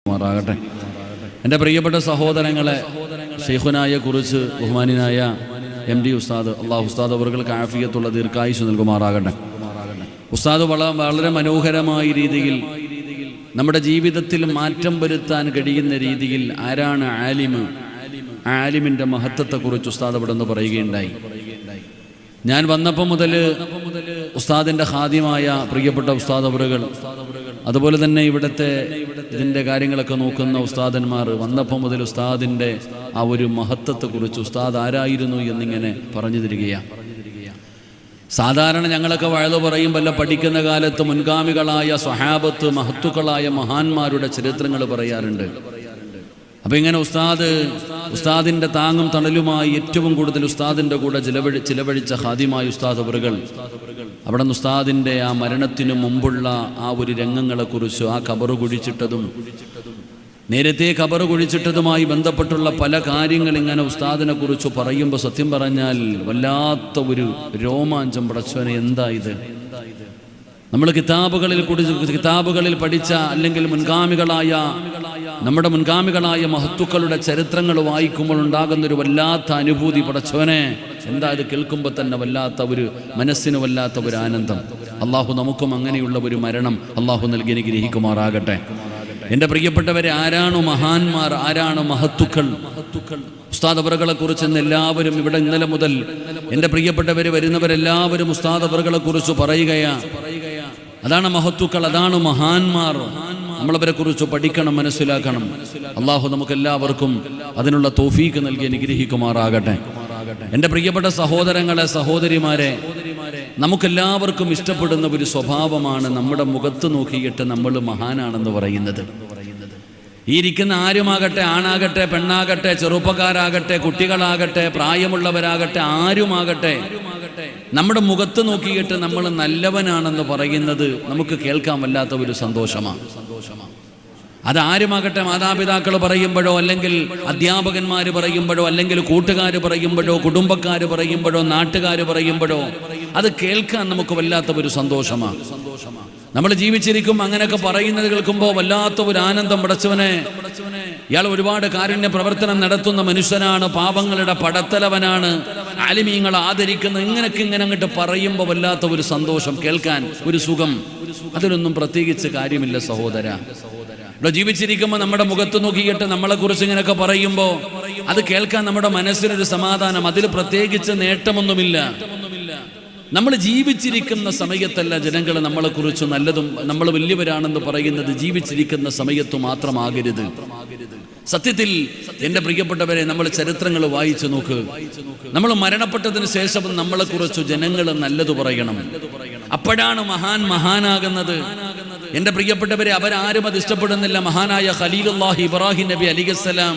മാറാകട്ടെ. എൻ്റെ പ്രിയപ്പെട്ട സഹോദരങ്ങളെ, ശൈഖുനായെ കുറിച്ച് ബഹുമാനായ MD ഉസ്താദ്, അള്ളാഹു ഉസ്താദ് അവർക്ക് ആഫിയത്തുള്ള ദീർഘായുസ് നൽകുമാറാകട്ടെ. ഉസ്താദ് വളരെ മനോഹരമായ രീതിയിൽ നമ്മുടെ ജീവിതത്തിൽ മാറ്റം വരുത്താൻ കഴിയുന്ന രീതിയിൽ ആരാണ് ആലിമ്, ആലിമിൻ്റെ മഹത്വത്തെക്കുറിച്ച് ഉസ്താദ് ഇവിടെ നിന്ന് പറയുകയുണ്ടായി. ഞാൻ വന്നപ്പോൾ മുതൽ ഉസ്താദിൻ്റെ ഖാദിമായ പ്രിയപ്പെട്ട ഉസ്താദ് അവറുകൾ, അതുപോലെ തന്നെ ഇവിടുത്തെ ഇതിൻ്റെ കാര്യങ്ങളൊക്കെ നോക്കുന്ന ഉസ്താദന്മാർ വന്നപ്പോൾ മുതൽ ഉസ്താദിൻ്റെ ആ ഒരു മഹത്വത്തെക്കുറിച്ച് ഉസ്താദ് ആരായിരുന്നു എന്നിങ്ങനെ പറഞ്ഞു തരികയാണ്. സാധാരണ ഞങ്ങളൊക്കെ വഴുതു പറയുമ്പോൾ പഠിക്കുന്ന കാലത്ത് മുൻഗാമികളായ സ്വഹാബത്ത്, മഹത്തുക്കളായ മഹാന്മാരുടെ ചരിത്രങ്ങൾ പറയാറുണ്ട്. അപ്പം ഇങ്ങനെ ഉസ്താദിൻ്റെ താങ്ങും തണലുമായി ഏറ്റവും കൂടുതൽ ഉസ്താദിൻ്റെ കൂടെ ചിലവഴിച്ച ഖാദിമായ ഉസ്താദ് അവറുകൾ അവിടെ നിന്ന് ഉസ്താദിൻ്റെ ആ മരണത്തിനു മുമ്പുള്ള ആ ഒരു രംഗങ്ങളെക്കുറിച്ച്, ആ ഖബറ് കുഴിച്ചിട്ടതും നേരത്തെ ഖബറ് കുഴിച്ചിട്ടതുമായി ബന്ധപ്പെട്ടുള്ള പല കാര്യങ്ങൾ ഇങ്ങനെ ഉസ്താദിനെ കുറിച്ച് പറയുമ്പോൾ സത്യം പറഞ്ഞാൽ വല്ലാത്ത ഒരു രോമാഞ്ചം. പടച്ചവനെ, എന്താ ഇത്? നമ്മൾ കിതാബുകളിൽ പഠിച്ച അല്ലെങ്കിൽ നമ്മുടെ മുൻഗാമികളായ മഹത്തുക്കളുടെ ചരിത്രങ്ങൾ വായിക്കുമ്പോൾ ഉണ്ടാകുന്നൊരു വല്ലാത്ത അനുഭൂതി. പടച്ചവനെ, എന്താ ഇത്? കേൾക്കുമ്പോൾ തന്നെ വല്ലാത്ത ഒരു മനസ്സിന് വല്ലാത്ത ഒരു ആനന്ദം. അള്ളാഹു നമുക്കും അങ്ങനെയുള്ള ഒരു മരണം അള്ളാഹു നൽകി അനുഗ്രഹിക്കുമാറാകട്ടെ. എൻ്റെ പ്രിയപ്പെട്ടവരെ, ആരാണ് മഹാന്മാർ, ആരാണ് മഹത്തുക്കൾ? ഉസ്താദ് അവറുകളെ കുറിച്ച് എല്ലാവരും ഇവിടെ ഇന്നലെ മുതൽ എൻ്റെ പ്രിയപ്പെട്ടവര് വരുന്നവരെല്ലാവരും ഉസ്താദ് അവറുകളെ കുറിച്ച് പറയുകയാണ്. അതാണ് മഹത്തുക്കൾ, അതാണ് മഹാന്മാർ. നമ്മളവരെ കുറിച്ച് പഠിക്കണം, മനസ്സിലാക്കണം. അള്ളാഹു നമുക്കെല്ലാവർക്കും അതിനുള്ള തൗഫീക്ക് നൽകി അനുഗ്രഹിക്കുമാറാകട്ടെ. എൻ്റെ പ്രിയപ്പെട്ട സഹോദരങ്ങളെ, സഹോദരിമാരെ, നമുക്കെല്ലാവർക്കും ഇഷ്ടപ്പെടുന്ന ഒരു സ്വഭാവമാണ് നമ്മുടെ മുഖത്ത് നോക്കിയിട്ട് നമ്മൾ മഹാനാണെന്ന് പറയുന്നത്. ഈ ഇരിക്കുന്ന ആരുമാകട്ടെ, ആണാകട്ടെ, പെണ്ണാകട്ടെ, ചെറുപ്പക്കാരാകട്ടെ, കുട്ടികളാകട്ടെ, പ്രായമുള്ളവരാകട്ടെ, ആരുമാകട്ടെ, നമ്മുടെ മുഖത്ത് നോക്കിയിട്ട് നമ്മൾ നല്ലവനാണെന്ന് പറയുന്നത് നമുക്ക് കേൾക്കാൻ വല്ലാത്ത ഒരു സന്തോഷമാണ്. അതാരുമാകട്ടെ, മാതാപിതാക്കൾ പറയുമ്പോഴോ, അല്ലെങ്കിൽ അധ്യാപകന്മാർ പറയുമ്പോഴോ, അല്ലെങ്കിൽ കൂട്ടുകാർ പറയുമ്പോഴോ, കുടുംബക്കാർ പറയുമ്പോഴോ, നാട്ടുകാർ പറയുമ്പോഴോ, അത് കേൾക്കാൻ നമുക്ക് വല്ലാത്ത ഒരു സന്തോഷമാണ്. നമ്മൾ ജീവിച്ചിരിക്കും അങ്ങനെയൊക്കെ പറയുന്നത് കേൾക്കുമ്പോൾ വല്ലാത്ത ഒരു ആനന്ദം. പടച്ചവനെ, ഇയാൾ ഒരുപാട് കാരുണ്യ പ്രവർത്തനം നടത്തുന്ന മനുഷ്യനാണ്, പാപങ്ങളുടെ പടത്തലവനാണ്, ആലിമീങ്ങൾ ആദരിക്കുന്ന, ഇങ്ങനെയൊക്കെ ഇങ്ങനെ അങ്ങോട്ട് പറയുമ്പോൾ വല്ലാത്ത ഒരു സന്തോഷം, കേൾക്കാൻ ഒരു സുഖം. അതിലൊന്നും പ്രത്യേകിച്ച് കാര്യമില്ല സഹോദര. ഇവിടെ ജീവിച്ചിരിക്കുമ്പോൾ നമ്മുടെ മുഖത്ത് നോക്കിയിട്ട് നമ്മളെ കുറിച്ച് ഇങ്ങനെയൊക്കെ പറയുമ്പോൾ അത് കേൾക്കാൻ നമ്മുടെ മനസ്സിനൊരു സമാധാനം. അതിൽ പ്രത്യേകിച്ച് നേട്ടമൊന്നുമില്ല. നമ്മൾ ജീവിച്ചിരിക്കുന്ന സമയത്തല്ല ജനങ്ങൾ നമ്മളെക്കുറിച്ച് നല്ലതും നമ്മൾ വലിയവരാണെന്ന് പറയുന്നത് ജീവിച്ചിരിക്കുന്ന സമയത്ത് മാത്രമാകരുത്. സത്യത്തിൽ എൻ്റെ പ്രിയപ്പെട്ടവരെ, നമ്മൾ ചരിത്രങ്ങൾ വായിച്ചു നോക്ക്. നമ്മൾ മരണപ്പെട്ടതിന് ശേഷം നമ്മളെക്കുറിച്ച് ജനങ്ങൾ നല്ലത് പറയണം. അപ്പോഴാണ് മഹാനാകുന്നത്. എൻ്റെ പ്രിയപ്പെട്ടവരെ, അവരാരും അത് ഇഷ്ടപ്പെടുന്നില്ല. മഹാനായ ഖലീലുല്ലാഹി ഇബ്രാഹിം നബി അലൈഹിസ്സലാം,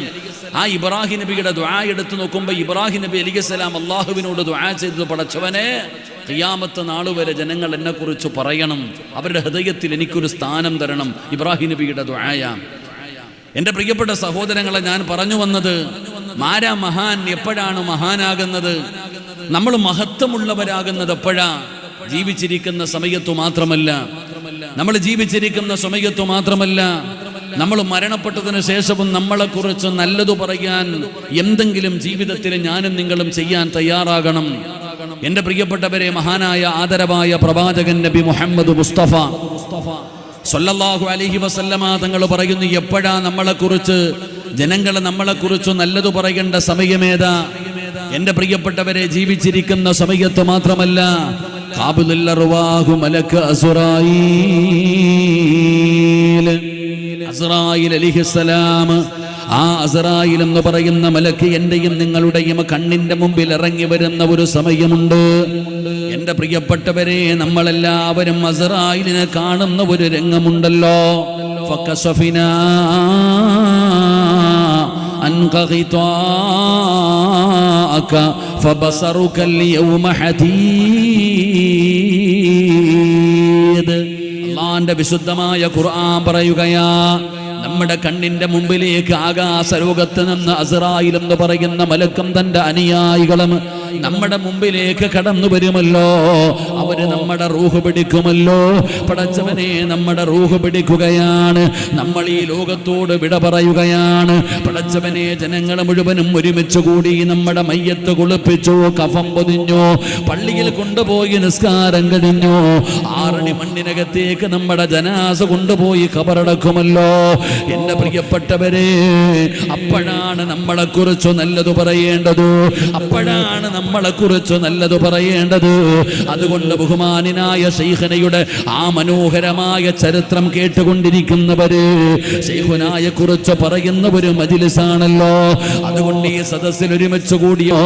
ആ ഇബ്രാഹിം നബിയുടെ ദുആ എടുത്തു നോക്കുമ്പോൾ ഇബ്രാഹിം നബി അലൈഹിസ്സലാം അള്ളാഹുവിനോട് ദുആ ചെയ്തത്, പടച്ചവനെ, ഖിയാമത്ത് നാളുവരെ ജനങ്ങൾ എന്നെക്കുറിച്ച് പറയണം, അവരുടെ ഹൃദയത്തിൽ എനിക്കൊരു സ്ഥാനം തരണം. ഇബ്രാഹിം നബിയുടെ ദുആയ. എൻ്റെ പ്രിയപ്പെട്ട സഹോദരങ്ങളെ, ഞാൻ പറഞ്ഞു വന്നത്, ആരാ മഹാൻ, എപ്പോഴാണ് മഹാനാകുന്നത്? നമ്മൾ മഹത്വമുള്ളവരാകുന്നത് എപ്പോഴാ? ജീവിച്ചിരിക്കുന്ന സമയത്തു മാത്രമല്ല. നമ്മൾ ജീവിച്ചിരിക്കുന്ന സമയത്തു മാത്രമല്ല, നമ്മൾ മരണപ്പെട്ടതിന് ശേഷവും നമ്മളെക്കുറിച്ച് നല്ലതു പറയാൻ എന്തെങ്കിലും ജീവിതത്തിൽ ഞാനും നിങ്ങളും ചെയ്യാൻ തയ്യാറാകണം. എൻ്റെ പ്രിയപ്പെട്ടവരെ, മഹാനായ ആദരവായ പ്രവാചകൻ നബി മുഹമ്മദ് മുസ്തഫ സല്ലല്ലാഹു അലൈഹി വസല്ലമ തങ്ങൾ പറയുന്നു, എപ്പോഴാ നമ്മളെക്കുറിച്ച് ജനങ്ങൾ നമ്മളെക്കുറിച്ച് നല്ലതു പറയേണ്ട സമയമേതാ? എൻ്റെ പ്രിയപ്പെട്ടവരെ, ജീവിച്ചിരിക്കുന്ന സമയത്ത് മാത്രമല്ല, ഖാബിലുൽ അർവാഹു മലക്ക് അസ്റായീൽ അലൈഹിസ്സലാം, ആ അസ്റായീൽ എന്ന് പറയുന്ന മലക്ക് എന്റെയും നിങ്ങളുടെയും കണ്ണിന്റെ മുമ്പിൽ ഇറങ്ങി വരുന്ന ഒരു സമയമുണ്ട്. എൻ്റെ പ്രിയപ്പെട്ടവരെ, നമ്മളെല്ലാവരും അസ്റായീലിനെ കാണുന്ന ഒരു രംഗമുണ്ടല്ലോ. ഫകശഫിനാ അൻക ഖിതാഅക ഫബസറുക അൽയൗമ ഹദീദ്. അല്ലാഹുവിന്റെ വിശുദ്ധമായ ഖുർആൻ പറയുകയാ, നമ്മുടെ കണ്ണിന്റെ മുമ്പിലേക്ക് ആകാശലോകത്ത് നിന്ന് അസ്റായീൽ എന്ന് പറയുന്ന മലക്കും തന്റെ അനുയായികളും നമ്മുടെ മുമ്പിലേക്ക് കടന്നു വരുമല്ലോ, അവര് നമ്മുടെ റൂഹ് പിടിക്കുമല്ലോ. പടച്ചവനെ, നമ്മുടെ റൂഹ് പിടിക്കുകയാണ്, നമ്മൾ ഈ ലോകത്തോട് വിട പറയുകയാണ്. പടച്ചവനെ, ജനങ്ങൾ മുഴുവനും ഒരുമിച്ച് കൂടി നമ്മുടെ മയ്യത്ത് കുളിപ്പിച്ചു, കഫം പൊതിഞ്ഞു, പള്ളിയിൽ കൊണ്ടുപോയി നിസ്കാരം കഴിഞ്ഞു. 6 അടി മണ്ണിനകത്തേക്ക് നമ്മുടെ ജനാസ കൊണ്ടുപോയി ഖബറടക്കുമല്ലോ. എന്റെ പ്രിയപ്പെട്ടവരെ, അപ്പോഴാണ് നമ്മളെ കുറിച്ച് നല്ലത് പറയേണ്ടത്, അപ്പോഴാണ് നമ്മളെ കുറിച്ച് നല്ലത് പറയേണ്ടത്. അതുകൊണ്ട് ബഹുമാനായ ശൈഖുനയുടെ ആ മനോഹരമായ ചരിത്രം കേട്ടുകൊണ്ടിരിക്കുന്നവര് ശൈഖുനായെ കുറിച്ച് പറയുന്ന ഒരു മജ്‌ലിസാണല്ലോ. അതുകൊണ്ട് ഈ സദസ്സിൽ ഒരുമിച്ച് കൂടിയോ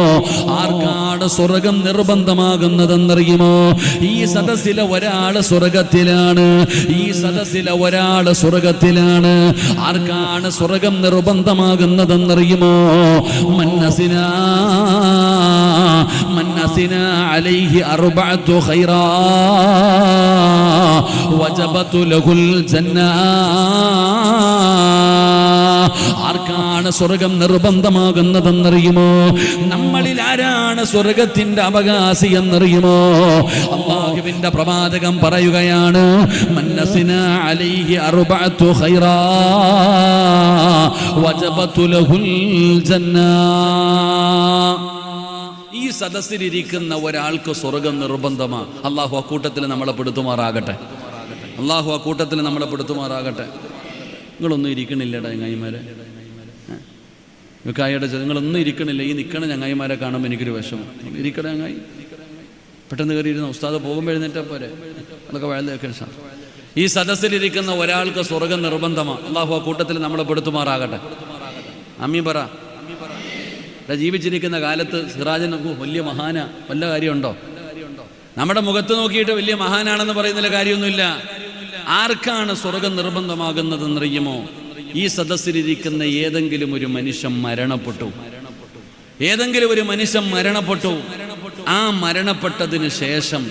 ആർക്കാണ് സ്വർഗം നിർബന്ധമാകുന്നതെന്നറിയുമോ? ഈ സദസ്സിലെ ഒരാള് സ്വർഗത്തിലാണ്, ഈ സദസ്സിലെ ഒരാള് സ്വർഗത്തിലാണ്. ആർക്കാണ് സ്വർഗം നിർബന്ധമാകുന്നതെന്നറിയുമോ? മന്നസിനാ അലൈഹി അർബഅതു ഖൈറാ വജബതു ലഹുൽ ജന്നാ. ആർക്കാണ് സ്വർഗം നിർബന്ധമാകുന്നതെന്നറിയുമോ? നമ്മളിൽ ആരാണ് സ്വർഗത്തിന്റെ അവകാശി എന്നറിയുമോ? അല്ലാഹുവിന്റെ പ്രവാചകൻ പറയുകയാണ്, മന്നസിനാ അലൈഹി അർബഅതു ഖൈറാ വജബതു ലഹുൽ ജന്നാ. ഈ സദസ്സിലിരിക്കുന്ന ഒരാൾക്ക് സ്വർഗം നിർബന്ധമാണ്. അള്ളാഹു അക്കൂട്ടത്തിൽ നമ്മളെ പെടുത്തുമാറാകട്ടെ, അള്ളാഹു അക്കൂട്ടത്തിൽ നമ്മളെ പെടുത്തുമാറാകട്ടെ. നിങ്ങളൊന്നും ഇരിക്കണില്ലടാ ചങ്ങായിമാരെ, കായയുടെ നിങ്ങളൊന്നും ഇരിക്കണില്ല. ഈ നിൽക്കണ ചങ്ങായിമാരെ കാണുമ്പോൾ എനിക്കൊരു വിഷമം. ഇരിക്കണ ചങ്ങായി, പെട്ടെന്ന് കയറിയിരുന്ന ഉസ്താദ് പോകുമ്പോൾ എഴുന്നേറ്റാ പോരെ, അതൊക്കെ വഴുതൊക്കെ. ഈ സദസ്സിലിരിക്കുന്ന ഒരാൾക്ക് സ്വർഗം നിർബന്ധമാണ്. അള്ളാഹു അക്കൂട്ടത്തിൽ നമ്മളെ പെടുത്തുമാറാകട്ടെ. അമ്മീ പറ. ജീവിച്ചിരിക്കുന്ന കാലത്ത് സിറാജൻ വലിയ മഹാന വല്ല കാര്യമുണ്ടോ? നമ്മുടെ മുഖത്ത് നോക്കിയിട്ട് വലിയ മഹാനാണെന്ന് പറയുന്നതിൽ കാര്യമൊന്നുമില്ല. ആർക്കാണ് സ്വർഗം നിർബന്ധമാകുന്നതെന്നറിയുമോ? ഈ സദസ്സിലിരിക്കുന്ന ഏതെങ്കിലും ഒരു മനുഷ്യൻ മരണപ്പെട്ടു, ഏതെങ്കിലും ഒരു മനുഷ്യൻ മരണപ്പെട്ടു. ആ മരണപ്പെട്ടതിന് ശേഷം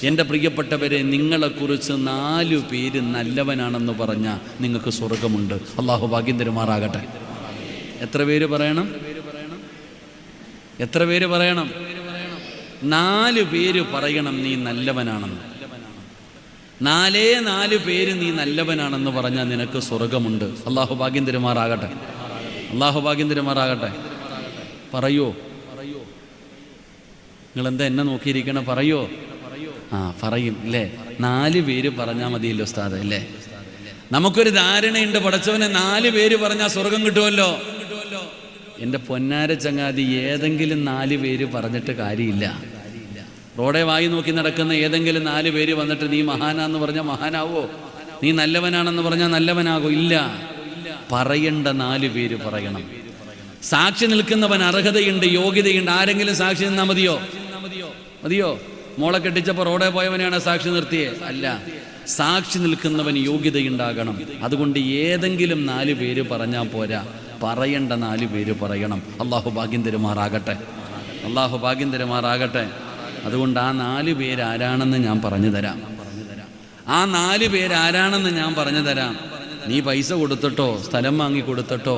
എൻ്റെ പ്രിയപ്പെട്ടവരെ, നിങ്ങളെക്കുറിച്ച് 4 പേര് നല്ലവനാണെന്ന് പറഞ്ഞാൽ നിങ്ങൾക്ക് സ്വർഗമുണ്ട്. അള്ളാഹു ഭാഗ്യം തരുമാറാകട്ടെ. എത്ര പേര് പറയണം? എത്ര പേര് പറയണം? 4 പേര് പറയണം നീ നല്ലവനാണെന്ന്. 4 പേര് നീ നല്ലവനാണെന്ന് പറഞ്ഞാൽ നിനക്ക് സ്വർഗമുണ്ട്. അള്ളാഹു ഭാഗ്യം തരുമാറാകട്ടെ, അള്ളാഹു ഭാഗ്യം തരുമാറാകട്ടെ. പറയോ? നിങ്ങളെന്താ എന്നെ നോക്കിയിരിക്കണം? പറയോ? ആ, പറയും അല്ലേ? 4 പേര് പറഞ്ഞാൽ മതിയല്ലോ ഉസ്താദ്, അല്ലേ? നമുക്കൊരു ധാരണയുണ്ട്, പടച്ചവനെ 4 പേര് പറഞ്ഞാൽ സ്വർഗം കിട്ടുമല്ലോ. എൻ്റെ പൊന്നാര ചങ്ങാതി, ഏതെങ്കിലും 4 പേര് പറഞ്ഞിട്ട് കാര്യമില്ല. റോഡെ വായി നോക്കി നടക്കുന്ന ഏതെങ്കിലും 4 പേര് വന്നിട്ട് നീ മഹാനാന്ന് പറഞ്ഞാൽ മഹാനാവോ? നീ നല്ലവനാണെന്ന് പറഞ്ഞാൽ നല്ലവനാകോ? ഇല്ല. പറയേണ്ട 4 പേര് പറയണം. സാക്ഷി നിൽക്കുന്നവൻ അർഹതയുണ്ട്, യോഗ്യതയുണ്ട്. ആരെങ്കിലും സാക്ഷി നിന്നാൽ മതിയോ? മതിയോ? മോളെ കെട്ടിച്ചപ്പോൾ റോഡെ പോയവനെയാണ് സാക്ഷി നിർത്തിയേ? അല്ല. സാക്ഷി നിൽക്കുന്നവൻ യോഗ്യതയുണ്ടാകണം. അതുകൊണ്ട് ഏതെങ്കിലും 4 പേര് പറഞ്ഞാൽ പോരാ, പറയേണ്ട 4 പേര് പറയണം. അള്ളാഹു ഭാഗ്യം തരുമാറാകട്ടെ, അള്ളാഹു ഭാഗ്യം തരുമാറാകട്ടെ. അതുകൊണ്ട് ആ 4 പേര് ആരാണെന്ന് ഞാൻ പറഞ്ഞു തരാം. ആ 4 പേര് ആരാണെന്ന് ഞാൻ പറഞ്ഞു തരാം. നീ പൈസ കൊടുത്തിട്ടോ, സ്ഥലം വാങ്ങി കൊടുത്തിട്ടോ,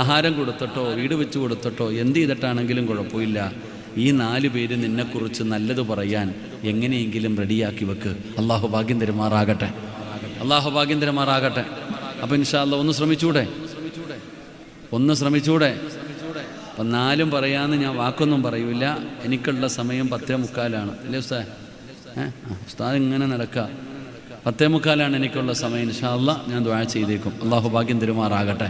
ആഹാരം കൊടുത്തിട്ടോ, വീട് വെച്ച് കൊടുത്തിട്ടോ, എന്ത് ചെയ്തിട്ടാണെങ്കിലും കുഴപ്പമില്ല. ഈ 4 പേര് നിന്നെക്കുറിച്ച് നല്ലത് പറയാൻ എങ്ങനെയെങ്കിലും റെഡിയാക്കി വെക്ക്. അള്ളാഹു ഭാഗ്യം തരുമാറാകട്ടെ, അള്ളാഹു ഭാഗ്യം തരുമാറാകട്ടെ. അപ്പം ഇൻഷാ അല്ലാഹ് ഒന്ന് ശ്രമിച്ചൂടെ? ഒന്ന് ശ്രമിച്ചൂടെ? അപ്പം 4 പറയാമെന്ന് ഞാൻ വാക്കൊന്നും പറയൂല. എനിക്കുള്ള സമയം 10:45 അല്ലേ ഉസ്താദ്? ഉസ്താദ് ഇങ്ങനെ നടക്കുക. 10:45 എനിക്കുള്ള സമയം. ഇൻഷാ അല്ലാഹ് ഞാൻ ദുആ ചെയ്തേക്കും. അള്ളാഹു ഭാഗ്യം തരുമാറാകട്ടെ.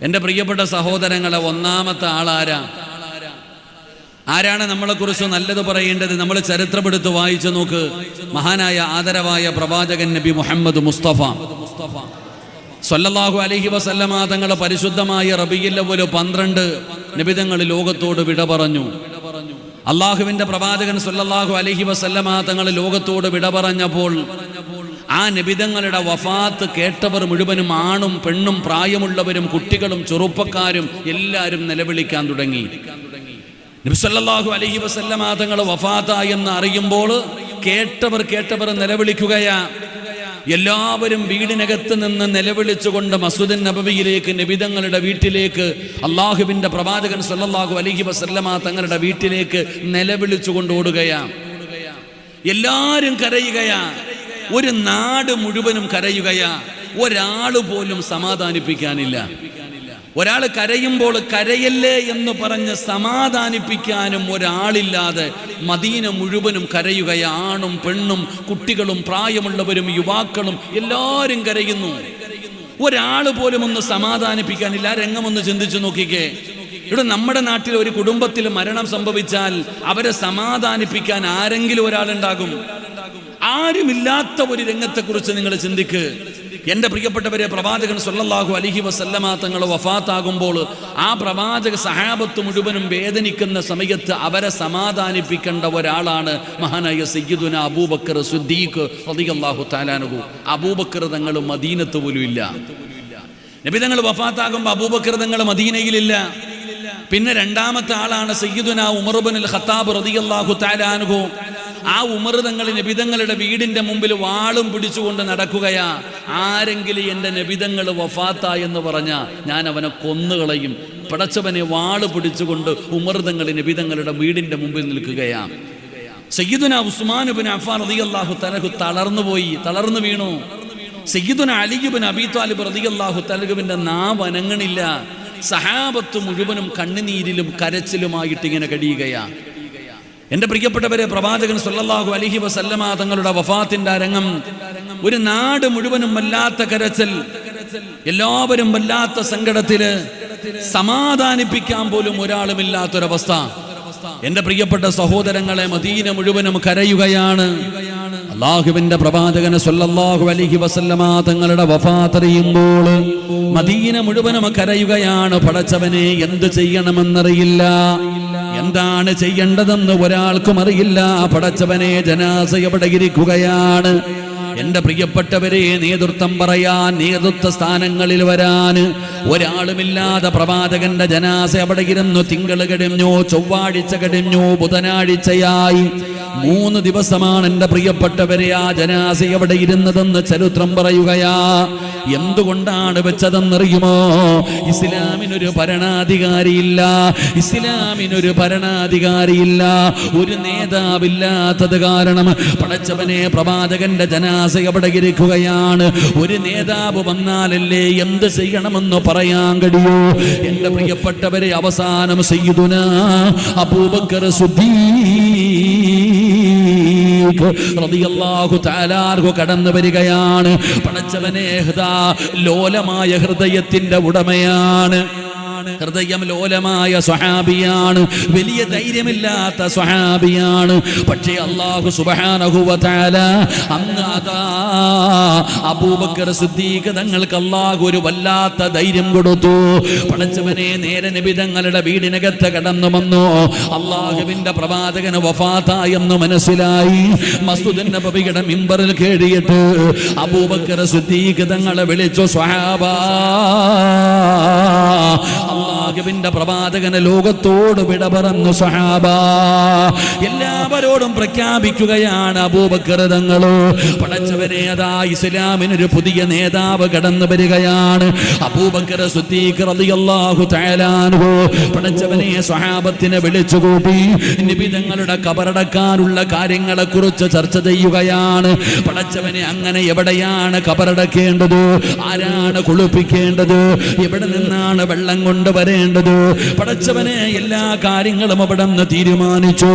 എൻ്റെ പ്രിയപ്പെട്ട സഹോദരങ്ങളെ, ഒന്നാമത്തെ ആളാരാ? ആരാണ് നമ്മളെക്കുറിച്ച് നല്ലത് പറയേണ്ടത്? നമ്മൾ ചരിത്രമെടുത്ത് വായിച്ചു നോക്ക്. മഹാനായ ആദരവായ പ്രവാചകൻ നബി മുഹമ്മദ് മുസ്തഫ സല്ലല്ലാഹു അലൈഹി വസല്ലമ തങ്ങളെ പരിശുദ്ധമായ റബീഉൽ അവ്വൽ 12 നബിതങ്ങൾ ലോകത്തോട് വിട പറഞ്ഞു. അള്ളാഹുവിന്റെ പ്രവാചകൻ സല്ലല്ലാഹു അലൈഹി വസല്ലമ തങ്ങൾ ലോകത്തോട് വിട പറഞ്ഞപ്പോൾ ആ നബിതങ്ങളുടെ വഫാത്ത് കേട്ടവർ മുഴുവനും, ആണും പെണ്ണും പ്രായമുള്ളവരും കുട്ടികളും ചെറുപ്പക്കാരും എല്ലാവരും നിലവിളിക്കാൻ തുടങ്ങി. നബി സല്ലല്ലാഹു അലൈഹി വസല്ലമ തങ്ങൾ വഫാത്തായി എന്ന് അറിയുമ്പോൾ കേട്ടവർ നിലവിളിക്കുകയാ. എല്ലാവരും വീടിനകത്ത് നിന്ന് നിലവിളിച്ചുകൊണ്ട് മസ്ജിദുൻ നബവിയിലേക്ക്, നബിതങ്ങളുടെ വീട്ടിലേക്ക്, അള്ളാഹുവിന്റെ പ്രവാചകൻ സല്ലല്ലാഹു അലൈഹി വസല്ലമ തങ്ങളുടെ വീട്ടിലേക്ക് നിലവിളിച്ചുകൊണ്ട് ഓടുകയാണ്. എല്ലാവരും കരയുകയാ, ഒരു നാട് മുഴുവനും കരയുകയാ. ഒരാൾ പോലും സമാധാനിപ്പിക്കാനില്ല. ഒരാൾ കരയുമ്പോൾ കരയല്ലേ എന്ന് പറഞ്ഞ് സമാധാനിപ്പിക്കാനും ഒരാളില്ലാതെ മദീന മുഴുവനും കരയുകയാ. ആണും പെണ്ണും കുട്ടികളും പ്രായമുള്ളവരും യുവാക്കളും എല്ലാവരും കരയുന്നു. ഒരാൾ പോലും ഒന്ന് സമാധാനിപ്പിക്കാനില്ല. രംഗമൊന്ന് ചിന്തിച്ചു നോക്കിക്കേ. ഇവിടെ നമ്മുടെ നാട്ടിൽ ഒരു കുടുംബത്തിൽ മരണം സംഭവിച്ചാൽ അവരെ സമാധാനിപ്പിക്കാൻ ആരെങ്കിലും ഒരാളുണ്ടാകും? ആരുമില്ലാത്ത ഒരു രംഗത്തെക്കുറിച്ച് നിങ്ങൾ ചിന്തിക്ക്. എൻ്റെ പ്രിയപ്പെട്ടവരെ, പ്രവാചകൻ സല്ലല്ലാഹു അലൈഹി വസല്ലമ തങ്ങൾ വഫാത്താകുമ്പോൾ ആ പ്രവാചക സഹാബത്ത് മുഴുവനും വേദനിക്കുന്ന സമയത്ത് അവരെ സമാധാനിപ്പിക്കേണ്ട ഒരാളാണ് മഹാനായ സയ്യിദുന അബൂബക്കർ സിദ്ദീഖ് റളിയല്ലാഹു തആല അൻഹു. അബൂബക്കർ തങ്ങൾ മദീനത്ത് പോലും ഇല്ല. നബി തങ്ങൾ വഫാത്താകുമ്പോൾ അബൂബക്കർ തങ്ങൾ മദീനയിലില്ല. പിന്നെ രണ്ടാമത്തെ ആളാണ് സയ്യിദുന ഉമർ ഇബ്നുൽ ഖത്താബ് റളിയല്ലാഹു തആല അൻഹു. ആ ഉമർ തങ്ങൾ നബിതങ്ങളുടെ വീടിന്റെ മുമ്പിൽ വാളും പിടിച്ചുകൊണ്ട് നടക്കുകയാ. ആരെങ്കിലും എൻ്റെ നബിതങ്ങൾ വഫാത്ത എന്ന് പറഞ്ഞാ ഞാൻ അവനെ കൊന്നുകളയും. പടച്ചവനെ വാള് പിടിച്ചുകൊണ്ട് ഉമർ തങ്ങൾ നബിതങ്ങളുടെ വീടിന്റെ മുമ്പിൽ നിൽക്കുകയാ. സയ്യിദുന ഉസ്മാൻ ഇബ്നു അഫ്ഫാൻ റളിയല്ലാഹു തആല തളർന്നു വീണു. സയ്യിദുന അലി ഇബ്നു അബീ ത്വാലിബ് റളിയല്ലാഹു തആലവിന്റെ നാവ് അനങ്ങണില്ല. സഹാബത്ത് മുഴുവനും കണ്ണുനീരിലും കരച്ചിലുമായിട്ട് ഇങ്ങനെ കഴിയുകയാ. എൻ്റെ പ്രിയപ്പെട്ടവരെ, പ്രവാചകൻ സല്ലല്ലാഹു അലൈഹി വസല്ലമ തങ്ങളുടെ വഫാത്തിന്റെ അരങ്ങം, ഒരു നാട് മുഴുവനും വല്ലാത്ത കരച്ചിൽ, എല്ലാവരും വല്ലാത്ത സങ്കടത്തില്, സമാധാനിപ്പിക്കാൻ പോലും ഒരാളുമില്ലാത്തൊരവസ്ഥ. എൻ്റെ പ്രിയപ്പെട്ട സഹോദരങ്ങളെ, മദീന മുഴുവനും കരയുകയാണ്. അല്ലാഹുവിന്റെ പ്രവാചകൻ സല്ലല്ലാഹു അലൈഹി വസല്ലമ തങ്ങളുടെ വഫാത്ത് അറിയുമ്പോൾ മദീന മുഴുവനും കരയുകയാണ്. പടച്ചവനെ, എന്ത് ചെയ്യണമെന്നറിയില്ല, എന്താണ് ചെയ്യേണ്ടതെന്ന് ഒരാൾക്കും അറിയില്ല. പടച്ചവനെ, ജനാസ എവിടെ ഇരിക്കുകയാണ്. എൻ്റെ പ്രിയപ്പെട്ടവരെ, നേതൃത്വം പറയാൻ, നേതൃത്വ സ്ഥാനങ്ങളിൽ വരാൻ ഒരാളുമില്ലാതെ പ്രവാചകന്റെ ജനാസ അവിടെ ഇരുന്നു. തിങ്കൾ കഴിഞ്ഞു, ചൊവ്വാഴ്ച കഴിഞ്ഞു, ബുധനാഴ്ചയായി 3 ദിവസമാണ് എൻ്റെ പ്രിയപ്പെട്ടവരെ ആ ജനാസ അവിടെ ഇരുന്നതെന്ന് ചരിത്രം പറയുകയാ. എന്തുകൊണ്ടാണ് വെച്ചതെന്നറിയുമോ? ഇസ്ലാമിനൊരു ഭരണാധികാരിയില്ല, ഇസ്ലാമിനൊരു ഭരണാധികാരിയില്ല, ഒരു നേതാവില്ലാത്തത് കാരണം പടച്ചവനെ, പ്രവാചകന്റെ ജനാസ അവിടെ ഇരിക്കുകയാണ്. ഒരു നേതാവ് വന്നാലല്ലേ എന്ത് ചെയ്യണമെന്ന് പറയാൻ കഴിയൂ. എൻ്റെ പ്രിയപ്പെട്ടവരെ, അവസാനം സയ്യിദുന അബൂബക്കർ സിദ്ദീഖ് റളിയല്ലാഹു തആല അൻഹു കടന്നു വരികയാണ്. പടച്ചവനെ, ലോലമായ ഹൃദയത്തിന്റെ ഉടമയാണ്, ഹൃദയം ലോലമായ സ്വഹാബിയാണ്, വലിയ ധൈര്യമില്ലാത്ത സ്വഹാബിയാണ്. പക്ഷേ അല്ലാഹു സുബ്ഹാനഹു വ തആല അന്ന് അബൂബക്കർ സിദ്ദീഖ് തങ്ങൾക്ക് അല്ലാഹു ഒരു വല്ലാത്ത ധൈര്യം കൊടുത്തു. പടച്ചവനെ, നേരെ നബി തങ്ങളുടെ വീടിനകത്ത് കടന്നു വന്നു. അല്ലാഹുവിന്റെ പ്രവാചകന് വഫാത്തായെന്ന് മനസ്സിലായി. മസ്ജിദുൻ നബവിയുടെ മിമ്പറിൽ കേറിയിട്ട് അബൂബക്കർ സിദ്ദീഖ് തങ്ങളെ വിളിച്ചു, സ്വഹാബാ, അല്ലാഹുവിന്റെ പ്രവാചകന് ലോകത്തോട് വിട പറഞ്ഞു. സ്വഹാബാ, എല്ലാവരോടും പ്രഖ്യാപിക്കുകയാണ് അബൂബക്കർ തങ്ങൾ, പടച്ചവനെ, അതാ ഇസ്ലാമിനൊരു പുതിയ നേതാവ് കടന്നു വരികയാണ്. അബൂബക്കർ സിദ്ദീഖ് റളിയല്ലാഹു തആല അൻഹു പടച്ചവനെ സ്വഹാബത്തിനെ വിളിച്ചുകൂട്ടി നബി തങ്ങളുടെ ഖബറടക്കാനുള്ള കാര്യങ്ങളെ കുറിച്ച് ചർച്ച ചെയ്യുകയാണ്. പടച്ചവനെ, അങ്ങനെ എവിടെയാണ് ഖബറടക്കേണ്ടത്, ആരാണ് കുളിപ്പിക്കേണ്ടത്, എവിടെ നിന്നാണ് വെള്ളം കൊണ്ടുവരേണ്ടത്, പടച്ചവനെ, എല്ലാ കാര്യങ്ങളും അവിടെ നിന്ന് തീരുമാനിച്ചു.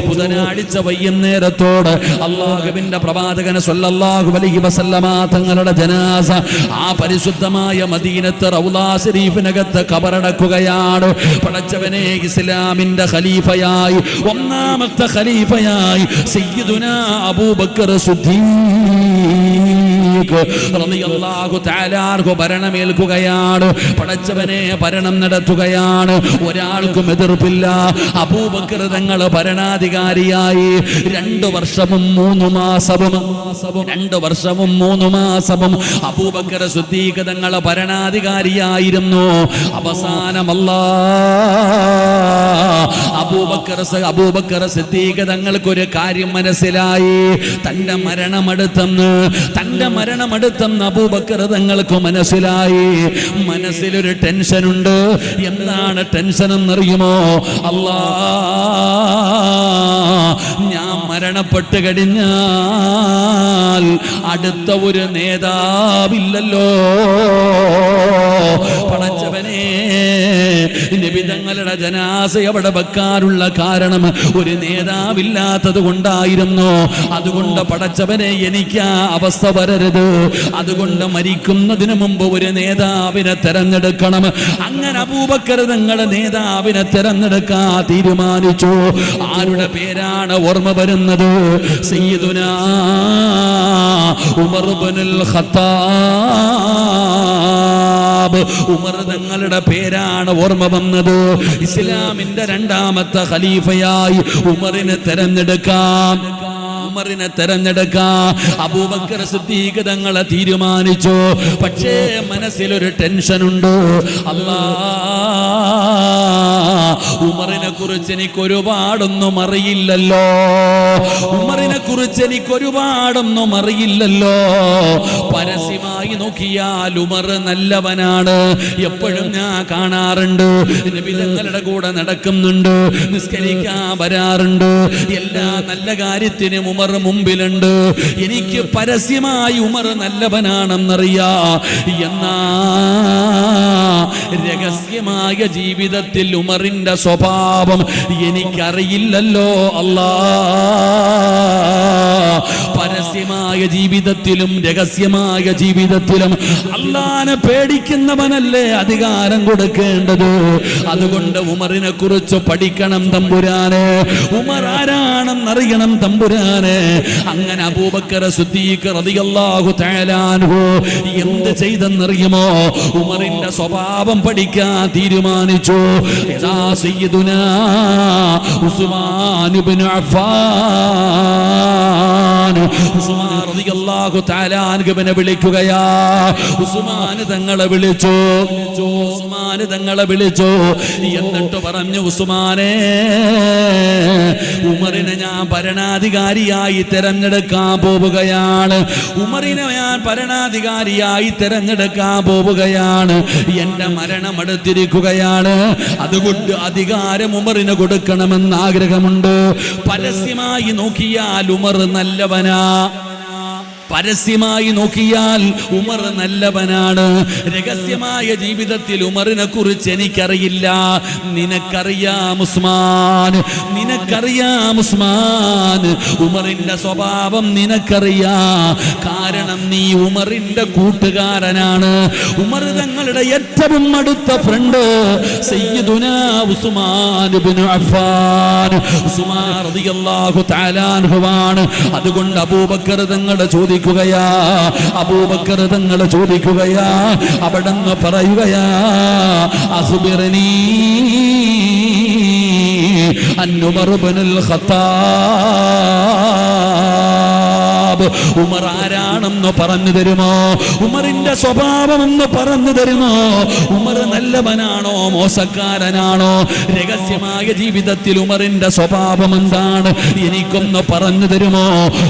ബുധനാഴ്ച വൈകുന്നേരത്തോട് അല്ലാഹുവിന്റെ പ്രവാചകൻ സല്ലല്ലാഹു അലൈഹി വസല്ലമ തങ്ങളുടെ ജനാസ ആ പരിശുദ്ധമായ മദീനത്ത് റൗളാ ശരീഫിനകത്ത് ഖബറടക്കുകയാണ്. പടച്ചവനെ, ഇസ്ലാമിന്റെ ഖലീഫയായി, ഒന്നാമത്തെ ഖലീഫയായി സയ്യിദുനാ അബൂബക്കർ സിദ്ദീഖ് റളിയല്ലാഹു തആല അൻഹു ഭരണമേൽക്കുകയാണ്. പടച്ചവനെ, ഭരണം നടത്തുകയാണ്. ഒരാൾക്കും എതിർപ്പില്ല. അബൂബക്കർ തങ്ങൾ ഭരണാധികാരിയായി 2 വർഷവും 3 മാസവും 2 വർഷവും 3 മാസവും അബൂബക്കർ സിദ്ദീഖ് തങ്ങൾ ഭരണാധികാരിയായിരുന്നു. അവസാനമല്ല അബൂബക്കർ സിദ്ദീഖ് തങ്ങൾക്കൊരു കാര്യം മനസ്സിലായി. തന്റെ മരണമെടുത്തെന്ന്, തന്റെ മരണമെടുത്തെന്ന് അബൂബക്കർ തങ്ങൾക്ക് മനസ്സിലായി. മനസ്സിലൊരു ടെൻഷനുണ്ട്. എന്താണ് ടെൻഷൻ എന്നറിയുമോ? അല്ലാ, ഞാൻ മരണപ്പെട്ട് കഴിഞ്ഞാൽ അടുത്ത ഒരു നേതാവില്ലല്ലോ. പടച്ചവനെ, നബി തങ്ങളുടെ ജനാസ അവിടെ വെക്കാനുള്ള കാരണം ഒരു നേതാവില്ലാത്തത് കൊണ്ടായിരുന്നു. അതുകൊണ്ട് പടച്ചവനെ, എനിക്ക് ആ അവസ്ഥ വരരുത്. അതുകൊണ്ട് മരിക്കുന്നതിന് മുമ്പ് ഒരു നേതാവിനെ തെരഞ്ഞെടുക്കണം. അങ്ങനെ അബൂബക്കർ തങ്ങളുടെ നേതാവിനെ തെരഞ്ഞെടുക്കാൻ തീരുമാനിച്ചു. ആരുടെ പേരാണ് ഓർമ്മ വരുന്നത്? സയ്യിദുനാ ഉമർ ഇബ്നുൽ ഖത്താബ്. ഉമർ തങ്ങളുടെ പേരാണ് ഓർമ്മ വന്നത്. ഇസ്ലാമിന്റെ രണ്ടാമത്തെ ഖലീഫയായി ഉമറിനെ തെരഞ്ഞെടുക്കാം. അബൂബക്കർ സിദ്ദീഖ് തങ്ങളെ തീരുമാനിച്ചു. പക്ഷേ മനസ്സിലൊരു ടെൻഷനുണ്ട്. അല്ലാ, ഉമറിനെ കുറിച്ച് എനിക്ക് ഒരുപാടൊന്നും അറിയില്ലല്ലോ. പരസ്യമായി നോക്കിയാൽ ഉമർ നല്ലവനാണ്. എപ്പോഴും ഞാൻ കാണാറുണ്ട്. നബി തങ്ങളുടെ കൂടെ നടക്കുന്നുണ്ട്, നിസ്കരിക്കാൻ വരാറുണ്ട്. എല്ലാ നല്ല കാര്യത്തിനും ഉമർ മുമ്പിലുണ്ട്. എനിക്ക് പരസ്യമായി ഉമർ നല്ലവനാണെന്നറിയാ. എന്നാ രഹസ്യമായ ജീവിതത്തിൽ ഉമറിന്റെ സ്വഭാവം എനിക്കറിയില്ലല്ലോ. അല്ലാ, പരസ്യമായ ജീവിതത്തിലും രഹസ്യമായ ജീവിതത്തിലും അല്ലാഹനെ പേടിക്കുന്നവനല്ലേ അധികാരം കൊടുക്കേണ്ടത്. അതുകൊണ്ട് ഉമറിനെ കുറിച്ച് പഠിക്കണം തമ്പുരാനെ. ഉമർ ആരാണെന്നറിയണം തമ്പുരാനെ. അങ്ങനെ അബൂബക്കർ സിദ്ദീഖ് റളിയല്ലാഹു തആല അൻഹു എന്ത് ചെയ്തെന്നറിയുമോ? ഉമറിന്റെ സ്വഭാവം പഠിക്കാൻ തീരുമാനിച്ചു. യാ സയ്യിദുനാ ഉസ്മാൻ ഇബ്നു അഫ്ഫാൻ. ഉസ്മാൻ റളിയല്ലാഹു തആല അൻഹുവിനെ വിളിക്കുകയാ. ഉസ്മാൻ തങ്ങളെ വിളിച്ചു. എന്നിട്ട് പറഞ്ഞു, ഉസ്മാനെ, ഉമറിനെ ഞാൻ ഭരണാധികാരിയായി തെരഞ്ഞെടുക്കാൻ പോവുകയാണ്. എന്റെ മരണം അടുത്തിരിക്കുകയാണ്. അതുകൊണ്ട് അധികാരം ഉമറിന് കൊടുക്കണമെന്ന് ആഗ്രഹമുണ്ട്. പരസ്യമായി നോക്കിയാൽ ഉമർ നല്ലവനാ. രഹസ്യമായ ജീവിതത്തിൽ ഉമറിനെ കുറിച്ച് എനിക്കറിയില്ല. നിനക്കറിയാം ഉസ്മാൻ. ഉമറിന്റെ സ്വഭാവം നിനക്കറിയാം. കാരണം നീ ഉമറിന്റെ കൂട്ടുകാരനാണ്. ഉമർ തങ്ങളുടെ ഏറ്റവും അടുത്ത ഫ്രണ്ട് സയ്യിദുനാ ഉസ്മാൻ ഇബ്നു അഫ്ഫാൻ. ഉസ്മാൻ റളിയല്ലാഹു തആല അൻഹുവാണ്. അതുകൊണ്ട് അബൂബക്കർ തങ്ങളെ ചോദിക്കുകയാ. അവിടെന്ന് പറയുകയാ, അഖ്ബിർനീ അൻ ഉമർ ഇബ്നുൽ ഖത്താബ്. ഉമർ ആരാണെന്ന് പറഞ്ഞു തരുമോ? ഉമറിന്റെ സ്വഭാവം ഒന്ന് പറഞ്ഞു തരുമോ? ഉമർ നല്ലവനാണോ മോശക്കാരനാണോ? രഹസ്യമായ ജീവിതത്തിൽ ഉമറിന്റെ സ്വഭാവം എന്താണ്? എനിക്കൊന്ന് പറഞ്ഞു തരുമോ?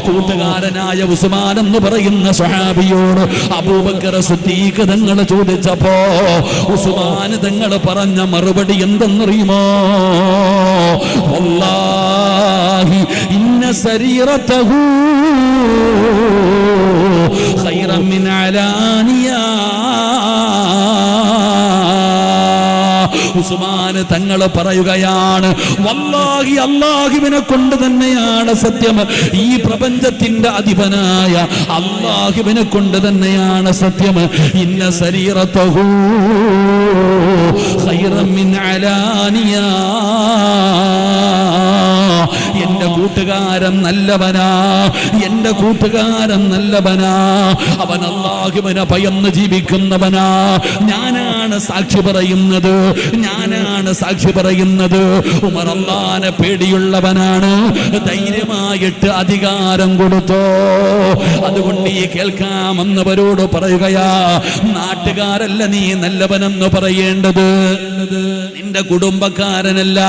കൂട്ടുകാരനായ ഉസ്മാൻ എന്ന് പറയുന്ന സ്വഹാബിയോട് അബൂബക്കർ സിദ്ദീഖ് തങ്ങൾ ചോദിച്ചപ്പോ ഉസ്മാൻ തങ്ങൾ പറഞ്ഞ മറുപടി എന്തെന്നറിയുമോ? വല്ലാഹി ഇന്ന സരീറതഹു ഖൈറൻ മിൻ അലാനിയാ. ഉസ്മാൻ തങ്ങൾ പറയുകയാണ്, വല്ലാഹി, അല്ലാഹുവിനെ കൊണ്ട് തന്നെയാണ് സത്യം. ഈ പ്രപഞ്ചത്തിന്റെ അധിപനായ അല്ലാഹുവിനെ കൊണ്ട് തന്നെയാണ് സത്യം. ഇന്ന സരീറതഹു ഖൈറൻ മിൻ അലാനിയാ. എന്റെ കൂട്ടുകാരൻ നല്ലവനാ. അവൻ അല്ലാഹുവിനെ ഭയന്ന് ജീവിക്കുന്നവനാ. ഞാനാണ് സാക്ഷി പറയുന്നത്. ഉമർ അല്ലാഹനെ പേടിയുള്ളവനാണ്. ധൈര്യമായിട്ട് അധികാരം കൊടുത്തോ. അതുകൊണ്ട് ഈ കേൾക്കാമെന്നവരോട് പറയുകയാ, നാട്ടുകാരല്ല നീ നല്ലവനെന്ന് പറയേണ്ടത്, നിന്റെ കുടുംബക്കാരനല്ല.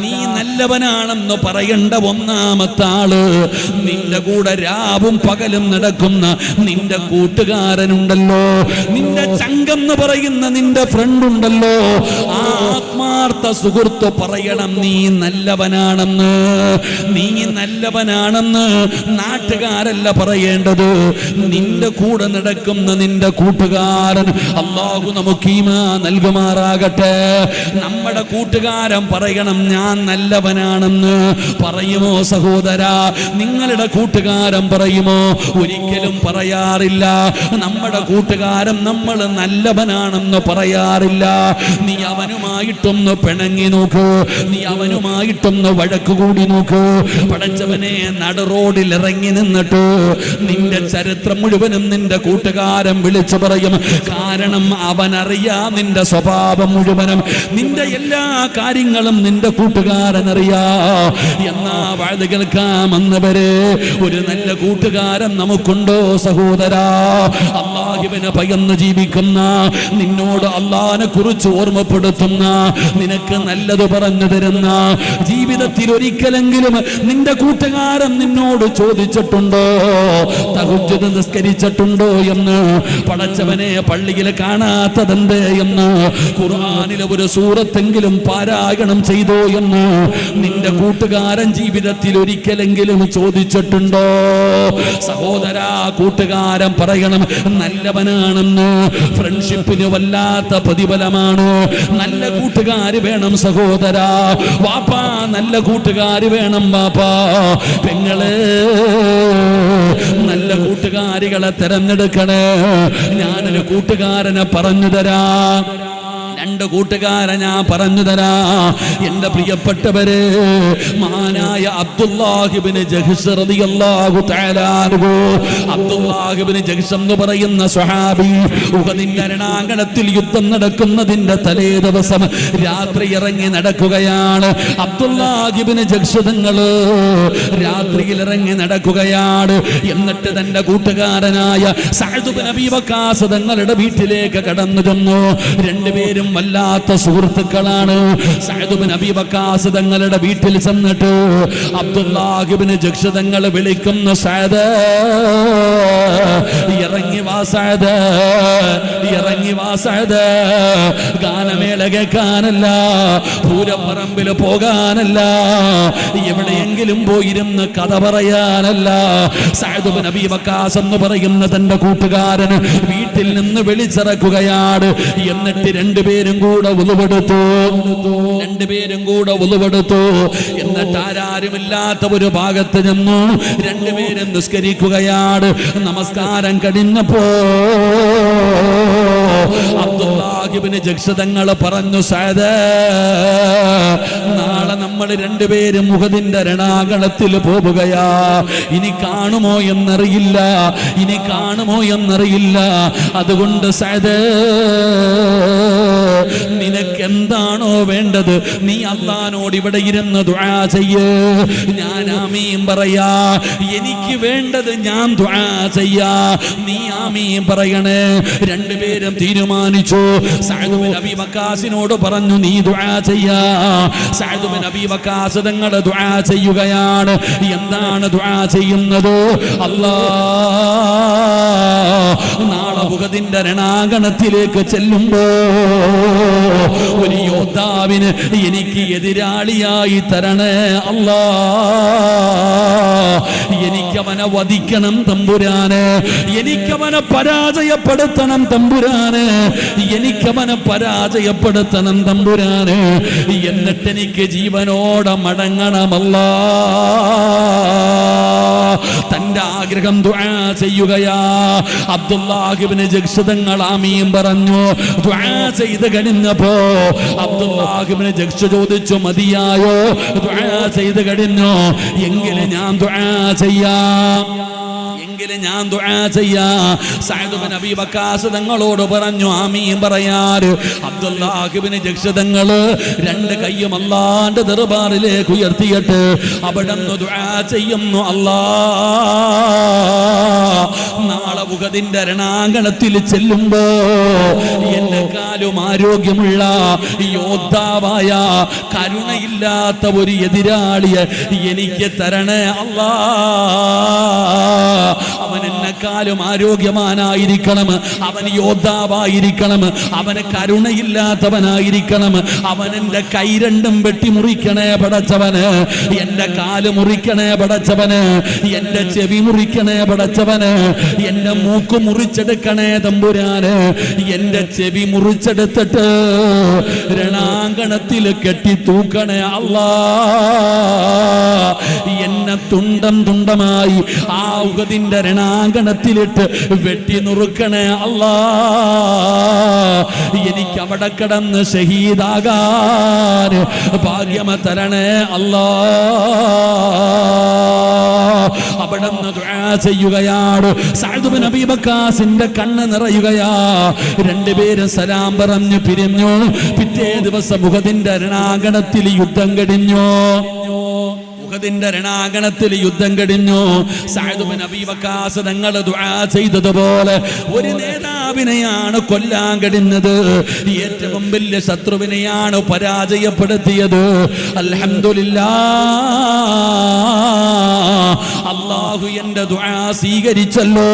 നീ നല്ല നല്ലവനാണെന്ന് പറയേണ്ട ഒന്നാമത്തെ ആള് നിന്റെ കൂടെ രാവും പകലും നടക്കുന്ന നിന്റെ കൂട്ടുകാരനുണ്ടല്ലോ, നിന്റെ ചങ്കെന്ന് പറയുന്ന നിന്റെ ഫ്രണ്ട് ഉണ്ടല്ലോ, ആ ആത്മാർത്ഥ സുഹൃത്ത് പറയണം നീ നല്ലവനാണെന്ന്. നീ നല്ലവനാണെന്ന് നാട്ടുകാരല്ല പറയേണ്ടത്, നിന്റെ കൂടെ നടക്കുന്ന നിന്റെ കൂട്ടുകാരൻ. അല്ലാഹു നമുക്ക് ഈമാൻ നൽകുമാറാകട്ടെ. നമ്മുടെ കൂട്ടുകാരൻ പറയണം ഞാൻ നല്ലവനാണെന്ന്. പറയുമോ സഹോദരാ? നിങ്ങളുടെ കൂട്ടുകാരൻ പറയുമോ? ഒരിക്കലും പറയാറില്ല. നമ്മുടെ കൂട്ടുകാരൻ നമ്മൾ നല്ലവനാണെന്ന് പറയാറില്ല. നീ അവനുമായിട്ടൊന്ന് പിണങ്ങി നോക്ക്, നീ അവനുമായിട്ടൊന്ന് വഴക്ക് കൂടി നോക്ക്. പടച്ചവനെ, നട റോഡിൽ ഇറങ്ങി നിന്നിട്ട് നിന്റെ ചരിത്രം മുഴുവനും നിന്റെ കൂട്ടുകാരൻ വിളിച്ചു പറയും. കാരണം അവനറിയാം നിന്റെ സ്വഭാവം മുഴുവനും, നിന്റെ എല്ലാ കാര്യങ്ങളും നിന്റെ കൂട്ടുകാരൻ അറിയാ. എന്നാ വാഴ്ന്നു കേൾക്കാമെന്നവരെ, ഒരു നല്ല കൂട്ടുകാരൻ നമുക്കുണ്ടോ സഹോദരാ? അല്ലാഹുവിനെ ഭയന്ന് ജീവിക്കുന്ന, നിന്നോട് അല്ലാഹുവിനെ കുറിച്ച് ഓർമ്മപ്പെടുത്തുന്ന, നിനക്ക് നല്ലത് പറഞ്ഞു തരുന്ന, ജീവിതത്തിൽ ഒരിക്കലെങ്കിലും നിന്റെ കൂട്ടുകാരൻ നിന്നോട് ചോദിച്ചിട്ടുണ്ടോ തഹജ്ജുദ് നിസ്കരിച്ചിട്ടുണ്ടോ എന്ന്? പടച്ചവനെ, പള്ളിയിൽ കാണാത്തതെന്തേ എന്ന്? ഖുർആനിലെ ഒരു സൂറത്തെങ്കിലും പാരായണം ചെയ്തോ എന്ന് നിന്റെ കൂട്ടുകാരൻ ജീവിതത്തിൽ ഒരിക്കലെങ്കിലും ചോദിച്ചിട്ടുണ്ടോ? സഹോദരാ, കൂട്ടുകാരൻ പറയണം നല്ലവനാണെന്ന്. ഫ്രണ്ട്ഷിപ്പിന് വല്ലാത്ത പ്രതിഫലമാണ്. നല്ല കൂട്ടുകാര് വേണം സഹോദരാ. വാപ്പാ, നല്ല കൂട്ടുകാര് വേണം വാപ്പാ. പെങ്ങളെ, നല്ല കൂട്ടുകാരികളെ തെരഞ്ഞെടുക്കണേ. ഞാനൊരു കൂട്ടുകാരനെ പറഞ്ഞു തരാം, രണ്ട് കൂട്ടുകാരെ ഞാൻ പറഞ്ഞു തരാ. എന്റെ പ്രിയപ്പെട്ടവരെ, മഹാനായ അബ്ദുല്ലാഹ് ഇബ്നു ജഹ്ശ് റളിയല്ലാഹു തആല അൻഹു, അബ്ദുല്ലാഹ് ഇബ്നു ജഹ്ശ് എന്ന് പറയുന്ന സ്വഹാബി ഉഹദിന്റെ രണാങ്കണത്തിൽ യുദ്ധം നടക്കുന്നതിന്റെ തലേ ദിവസം രാത്രി ഇറങ്ങി നടക്കുകയാണ്. അബ്ദുല്ലാഹ് ഇബ്നു ജഹ്ശ് തങ്ങള് രാത്രിയിൽ ഇറങ്ങി നടക്കുകയാണ്. എന്നിട്ട് തന്റെ കൂട്ടുകാരനായ സഅദ് ഇബ്നു അബീ വഖാസ് തങ്ങളുടെ വീട്ടിലേക്ക് കടന്നു ചെന്നു. രണ്ടുപേരും വല്ലാത്ത സുഹൃത്തുക്കളാണ്. സഅദ് ഇബ്നു അബീ വഖാസ് തങ്ങളുടെ വീട്ടിൽ ചെന്നിട്ട് അബ്ദുല്ലാഹ് ഇബ്നു ജഹ്ശ് തങ്ങൾ വിളിക്കുന്നു, സഅദ് ഇറങ്ങി വാ, സഅദ് ഇറങ്ങി വാ, സഅദ്. ഗാനമേള കേൾക്കാനല്ല, പൂരപ്പറമ്പിൽ പോകാനല്ല, എവിടെയെങ്കിലും പോയിരുന്ന് കഥ പറയാനല്ല. സഅദ് ഇബ്നു അബീ വഖാസ് എന്ന് പറയുന്ന തന്റെ കൂട്ടുകാരൻ വീട്ടിൽ നിന്ന് വിളിച്ചിറക്കുകയാണ്. എന്നിട്ട് രണ്ടുപേരും കൂടെ ഉളുവെടുത്തു. എന്നിട്ട് ആരാരുമില്ലാത്ത ഒരു ഭാഗത്ത് ചെന്നു രണ്ടുപേരും നിസ്കരിക്കുകയാണ്. നമസ്കാരം കഴിഞ്ഞപ്പോ അബ്ദുല്ലാഹ് ഇബ്നു ജഹ്ശ് തങ്ങൾ പറഞ്ഞു, സഅദ്, നാളെ നമ്മൾ രണ്ടുപേരും ഉഹദിന്റെ രണാങ്കണത്തിൽ പോവുകയാ. ഇനി കാണുമോ എന്നറിയില്ല, ഇനി കാണുമോ എന്നറിയില്ല. അതുകൊണ്ട് സഅദ്, നിനക്ക് എന്താണോ വേണ്ടത് നീ അല്ലാഹുവോട് ഇവിടെ ഇരുന്ന് ദുആ ചെയ്യ്. ഞാൻ ആമീൻ പറയാ. എനിക്ക് വേണ്ടത് ഞാൻ ദുആ ചെയ്യാ, നീ ആമീൻ പറയണേ. രണ്ടുപേരും തീരുമാനിച്ചു. സഅദ് ഇബ്നു അബീ വഖാസിനോട് പറഞ്ഞു, നീ ദുആ ചെയ്യാ. സഅദ് ഇബ്നു അബീ വഖാസ് തങ്ങൾ ദുആ ചെയ്യുകയാണ്. എന്താണ് ദുആ ചെയ്യുന്നത്? അല്ലാഹ്, നാളെ ഉഹദിന്റെ രണാങ്കണത്തിലേക്ക് ചെല്ലുമ്പോ ഒരു യോദ്ധാവിന് എനിക്ക് എതിരാളിയായി തരണേ അല്ലാഹ്. എനിക്കവനെ വധിക്കണം തമ്പുരാന്, എനിക്കവനെ പരാജയപ്പെടുത്തണം തമ്പുരാന്, എനിക്കവനെ പരാജയപ്പെടുത്തണം തമ്പുരാന്. എന്നിട്ട് എനിക്ക് ജീവനോടെ മടങ്ങണമല്ലാ. തന്റെ ആഗ്രഹം ദുആ ചെയ്യുകയാ. അബ്ദുല്ലാഹ് ഇബ്നു ജഹ്ശ് തങ്ങൾ ആമീൻ പറഞ്ഞു. ദുആ ചെയ്ത് കഴിഞ്ഞപ്പോ അബ്ദുല്ലാഹ് ഇബ്നു ജഹ്ശ് ചോദിച്ചു, മതിയായോ? ദുആ ചെയ്ത് കഴിഞ്ഞോ? എങ്കിലും ഞാൻ ദുആ ചെയ്യാം, എങ്കിൽ ഞാൻ ദുആ ചെയ്യാ. സഅദ് ഇബ്നു അബീ വഖാസ് തങ്ങളോട് പറഞ്ഞു ആമീൻ പറയാറ്. അബ്ദുല്ലാഹ് ഇബ്നു ജഹ്ശ് തങ്ങൾ രണ്ട് കൈയും അല്ലാഹുവിന്റെ ദർബാറിലേക്ക് ഉയർത്തിയിട്ട് അവിടുന്ന് ദുആ ചെയ്യുന്നു. അല്ലാഹ് നാളെ ഉഹദിന്റെ രണാങ്കണത്തിൽ ചെല്ലുമ്പോ എന്നെക്കാളും ആരോഗ്യമുള്ള യോദ്ധാവായ കരുണയില്ലാത്ത ഒരു എതിരാളിയെ എനിക്ക് തരണേ അല്ലാഹ്. അവൻ എന്നെക്കാളും ആരോഗ്യവാനായിരിക്കണം, അവൻ യോദ്ധാവായിരിക്കണം, അവന് കരുണയില്ലാത്തവനായിരിക്കണം. അവൻ എന്റെ കൈ രണ്ടും വെട്ടി മുറിക്കണേ പടച്ചവന്, എന്റെ കാല് മുറിക്കണേ പടച്ചവന്, എന്റെ ചെവി മുറിക്കണേ പടച്ചവന്, എന്റെ മൂക്ക് മുറിച്ചെടുക്കണേ തമ്പുരാന്, എന്റെ ചെവി മുറിച്ചെടുത്തിട്ട് രണാങ്കണത്തിൽ കെട്ടി തൂക്കണേ അല്ലാഹ്. എന്നെ തുണ്ടം തുണ്ടമായി ആ ഉഹദിന്റെ രണാങ്കണത്തിലിട്ട് വെട്ടി നുറുക്കണേ അല്ലാഹ്. എനിക്ക് അവിടെ കിടന്ന് ഷഹീദാകാൻ ഭാഗ്യമ തരണേ അല്ലാഹ്. അവിടുന്ന് ദുആ ചെയ്യുകയാണ്. സഅദ് ഇബ്നു അബീ വഖാസിന്റെ കണ്ണ് നിറയുകയാ. രണ്ടുപേരും സലാം പറഞ്ഞു പിരിഞ്ഞു. പിറ്റേ ദിവസം ഉഹദിന്റെ രണാങ്കണത്തിൽ യുദ്ധം കഴിഞ്ഞു. ഉഹദിന്റെ രണാങ്കണത്തിൽ യുദ്ധം കഴിഞ്ഞു. സഅദ് ഇബ്നു അബീ വഖാസ് തങ്ങൾ ദുആ ചെയ്തതുപോലെ ഒരു നേതാവിനെയാണ് കൊല്ലാൻ കഴിഞ്ഞത്. ഏറ്റവും വലിയ ശത്രുവിനെയാണ് പരാജയപ്പെടുത്തിയത്. അൽഹംദുലില്ലാഹ്, അല്ലാഹു എന്റെ ദുആ സ്വീകരിച്ചല്ലോ.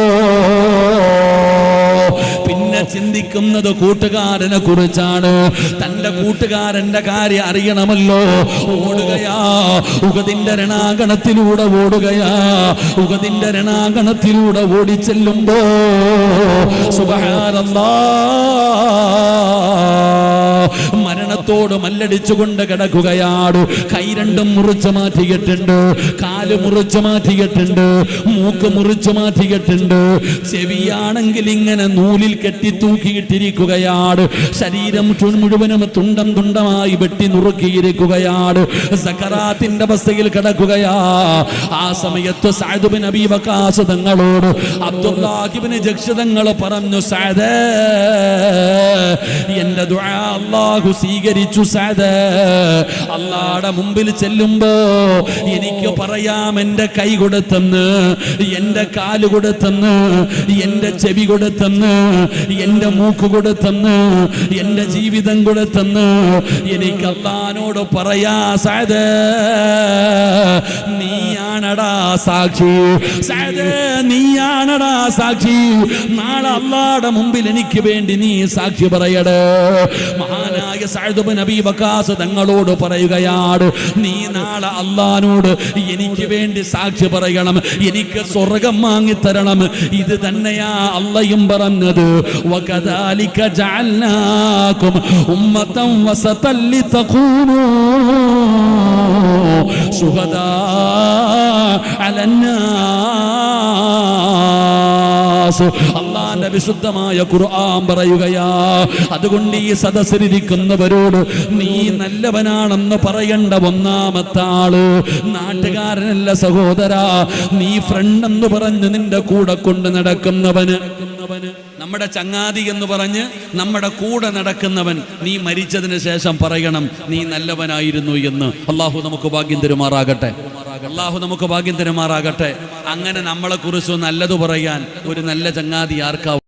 പിന്നെ ചിന്തിക്കുന്നത് കൂട്ടുകാരനെ കുറിച്ചാണ്. തന്റെ കൂട്ടുകാരന്റെ കാര്യം അറിയണമല്ലോ. ഓടുകയാ, ഉഹദിന്റെ രണാങ്കണത്തിലൂടെ ഓടുകയാ. ഉഹദിന്റെ രണാങ്കണത്തിലൂടെ ഓടിച്ചെല്ലുമ്പോ സുബ്ഹാനല്ലാഹ് മരണത്തോട് മല്ലടിച്ചുകൊണ്ട് കിടക്കുകയാണ്. കൈ രണ്ടും മുറിച്ചു മാറ്റിയിട്ടുണ്ട്, കാല് മുറിച്ചു മാറ്റിയിട്ടുണ്ട്, മൂക്ക് മുറിച്ചു മാറ്റിയിട്ടുണ്ട്, ചെവിയാണെങ്കിൽ ഇങ്ങനെ നൂലിൽ കെട്ടി തൂക്കിയിട്ടിരിക്കുകയാണ്. ശരീരം മുഴുവനും തുണ്ടം തുണ്ടമായി വെട്ടി നുറുക്കിയിരിക്കുകയാണ്. സക്കറാത്തിന്റെ അവസ്ഥയിൽ കിടക്കുകയാ. ആ സമയത്ത് സഅദ് ഇബ്നു അബീ വഖാസ് തങ്ങളോട് അബ്ദുല്ലാഹ് ഇബ്നു ജഹ്ശ് തങ്ങൾ പറഞ്ഞു, സഅദ് എന്റെ ദുആ അല്ലാഹു സ്വീകരിച്ചു. സഅദ് അല്ലാഹുവിന്റെ മുമ്പിൽ ചെല്ലുമ്പോ എനിക്ക് പറയാം എന്റെ കൈ കൊടുത്തെന്ന്, എന്റെ കാല് കൊടുത്തെന്ന്, എന്റെ ചെവി കൊടുത്തെന്ന്, എന്റെ മൂക്ക് കൊടുത്തെന്ന്, എന്റെ ജീവിതം കൊടുത്തെന്ന് എനിക്ക് അല്ലാഹുവിനോട് പറയാ. സഅദ് നീയാണടാ സാക്ഷി, സഅദ് നീയാണടാ സാക്ഷി. നാളെ അല്ലാഹുവിന്റെ മുമ്പിൽ എനിക്ക് വേണ്ടി നീ സാക്ഷി പറയടേ. മഹാനായ സഅദ് ഇബ്നു അബീ വഖാസ് തങ്ങളോട് പറയുകയാണ്, നീ നാളെ അല്ലാഹുവിനോട് എനിക്ക് വേണ്ടി സാക്ഷി പറയണം, എനിക്ക് സ്വർഗ്ഗം വാങ്ങിത്തരണം. ഇത് തന്നെയാ അല്ലാഹും പറഞ്ഞത്. വകദാലിക ജഅൽനാകും ഉമ്മതൻ വസതൻ ലിതകൂനൂ ശുഹദാ അലന്നാസ്. അല്ലാഹുവിന്റെ വിശുദ്ധമായ ഖുർആൻ പറയുകയാ. അതുകൊണ്ട് ഈ സദസ്സിലിരിക്കുന്നവരോട് നീ നല്ലവനാണെന്ന് പറയേണ്ട ഒന്നാമത്തെ ആള് നാട്ടുകാരനല്ല സഹോദരാ, നീ ഫ്രണ്ട് എന്ന് പറഞ്ഞ് നിന്റെ കൂടെ കൊണ്ട് നടക്കുന്നവന്, നമ്മുടെ ചങ്ങാതി എന്ന് പറഞ്ഞ് നമ്മുടെ കൂടെ നടക്കുന്നവൻ, നീ മരിച്ചതിന് ശേഷം പറയണം നീ നല്ലവനായിരുന്നു എന്ന്. അള്ളാഹു നമുക്ക് ഭാഗ്യം തരുമാറാകട്ടെ, അള്ളാഹു നമുക്ക് ഭാഗ്യം തരുമാറാകട്ടെ. അങ്ങനെ നമ്മളെ കുറിച്ച് നല്ലത് പറയാൻ ഒരു നല്ല ചങ്ങാതി ആർക്കാവും?